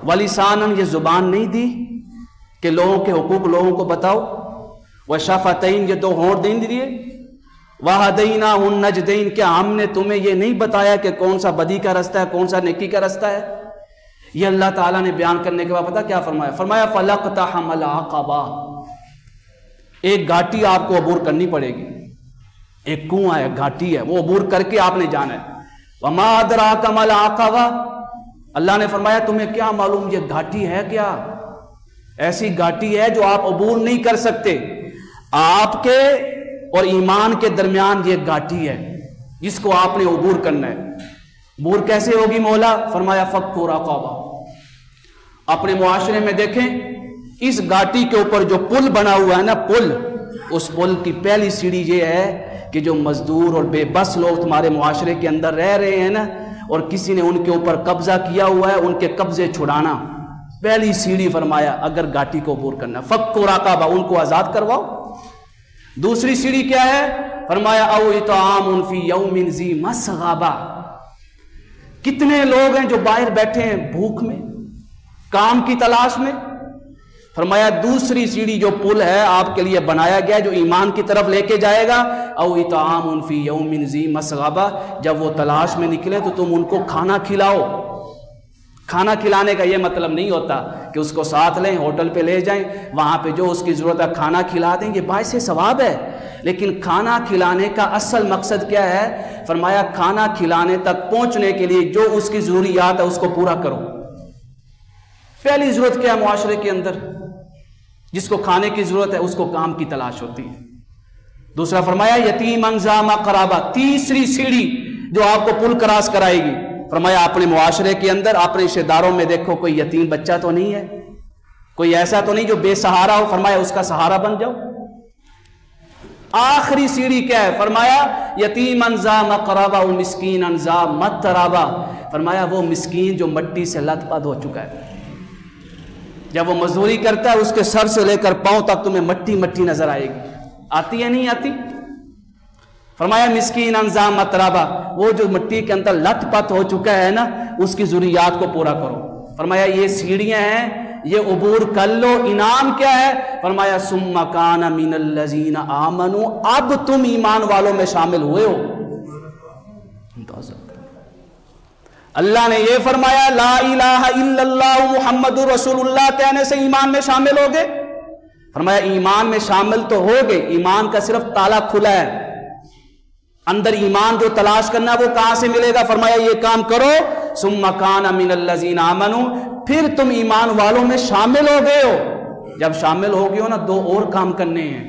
वलिसानन, ये जुबान नहीं दी कि लोगों के हुकूक लोगों को बताओ। वशफ़तैन, ये दो होंठ नहीं दिए। वहदैना उन नजदैन, क्या हमने तुम्हें ये नहीं बताया कि कौन सा बदी का रास्ता है, कौन सा नेकी का रास्ता है। ये अल्लाह ताला ने बयान करने के बाद पता क्या फरमाया? फरमाया फलक़तहमल अक़बा, एक घाटी आपको अबूर करनी पड़ेगी। एक कुआं है, घाटी है, वो अबूर करके आपने जाना है। वमा अदराका मल अक़बा, अल्लाह ने फरमाया तुम्हें क्या मालूम ये घाटी है क्या? ऐसी घाटी है जो आप अबूर नहीं कर सकते। आपके और ईमान के दरमियान ये घाटी है जिसको आपने अबूर करना है। अबूर कैसे होगी मौला? फरमाया फक्कु रक़बा। अपने मुआशरे में देखें, इस घाटी के ऊपर जो पुल बना हुआ है ना, पुल, उस पुल की पहली सीढ़ी ये है कि जो मजदूर और बेबस लोग तुम्हारे मुआशरे के अंदर रह रहे हैं ना, और किसी ने उनके ऊपर कब्जा किया हुआ है, उनके कब्जे छुड़ाना, पहली सीढ़ी फरमाया अगर घाटी को अबूर करना। फक्कु रक़बा, उनको आजाद करवाओ। दूसरी सीढ़ी क्या है? फरमाया औ इत्आमुन फी यौमिन ज़ी मस्ग़बा, कितने लोग हैं जो बाहर बैठे हैं भूख में, काम की तलाश में। फरमाया दूसरी सीढ़ी जो पुल है आपके लिए बनाया गया जो ईमान की तरफ लेके जाएगा, औ इत्आमुन फी यौमिन ज़ी मस्ग़बा, जब वो तलाश में निकले तो तुम उनको खाना खिलाओ। खाना खिलाने का ये मतलब नहीं होता कि उसको साथ लें, होटल पे ले जाएं, वहां पे जो उसकी जरूरत है खाना खिला दें, ये बाइस सवाब है। लेकिन खाना खिलाने का असल मकसद क्या है? फरमाया खाना खिलाने तक पहुंचने के लिए जो उसकी जरूरियात है उसको पूरा करो। पहली जरूरत क्या है मुआशरे के अंदर? जिसको खाने की जरूरत है उसको काम की तलाश होती है। दूसरा फरमाया यतीमन ज़ा मक़रबा, तीसरी सीढ़ी जो आपको पुल क्रॉस कराएगी। फरमाया अपने मुआशरे के अंदर, अपने रिश्तेदारों में देखो कोई यतीम बच्चा तो नहीं है, कोई ऐसा तो नहीं जो बेसहारा हो, फरमाया उसका सहारा बन जाओ। आखिरी सीढ़ी क्या है? फरमाया यतीमन ज़ा मक़रबा व मिस्कीनन ज़ा मतरबा, फरमाया वो मिस्कीन जो मिट्टी से लथपथ हो चुका है, जब वो मजदूरी करता है उसके सर से लेकर पांव तक तुम्हें मट्टी मट्टी नजर आएगी। आती है नहीं आती? फरमाया मिस्कीन ज़ा मतरबा, वो जो मिट्टी के अंदर लथपथ हो चुका है ना, उसकी जरूरियात को पूरा करो। फरमाया ये सीढ़ियां हैं, ये अबूर कर लो। इनाम क्या है? फरमाया सुम्मा काना मिनल्लज़ीना आमनू, अब तुम ईमान वालों में शामिल हुए हो। अल्लाह ने ये फरमाया ला इलाहा इल्लल्लाह मुहम्मदुर रसूलुल्लाह कहने से ईमान में शामिल हो गए। फरमाया ईमान में शामिल तो हो गए, ईमान का सिर्फ ताला खुला है, अंदर ईमान जो तलाश करना वो कहां से मिलेगा? फरमाया ये काम करो, सुम्मा काना मिनल्लज़ीना आमनू, फिर तुम ईमान वालों में शामिल हो गए हो। जब शामिल हो गए हो ना, दो और काम करने हैं,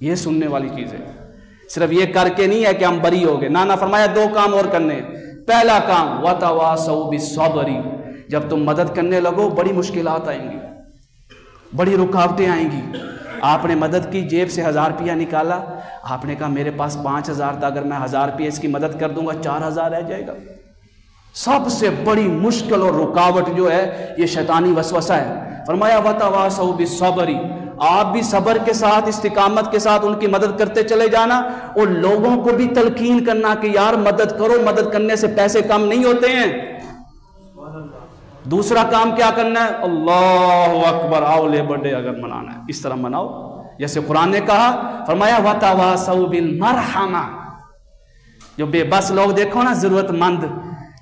ये सुनने वाली चीज है। सिर्फ ये करके नहीं है कि हम बरी हो गए, ना ना, फरमाया दो काम और करने हैं। पहला काम वतवासौ बिस्सब्री, जब तुम मदद करने लगो बड़ी मुश्किलात आएंगी, बड़ी रुकावटें आएंगी। आपने मदद की, जेब से 1000 रुपया निकाला, आपने कहा मेरे पास 5000 था, अगर मैं 1000 रुपये इसकी मदद कर दूंगा 4000 रह जाएगा। सबसे बड़ी मुश्किल और रुकावट जो है ये शैतानी वसवसा है। फरमाया वतवासौ बिस्सब्री, आप भी सब्र के साथ, इस्तिकामत के साथ उनकी मदद करते चले जाना, और लोगों को भी तलकीन करना कि यार मदद करो, मदद करने से पैसे कम नहीं होते हैं। दूसरा काम क्या करना है? अल्लाहु अकबर, आओ ले बर्थडे अगर मनाना है इस तरह मनाओ, जैसे कुरान ने कहा। फरमाया वतवासौ बिल मरहमा, जो बेबस लोग देखो ना, जरूरतमंद,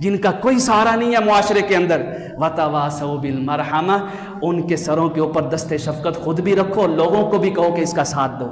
जिनका कोई सहारा नहीं है मुआशरे के अंदर, वतवासौ बिल मरहमा, उनके सरों के ऊपर दस्ते शफकत खुद भी रखो, लोगों को भी कहो कि इसका साथ दो।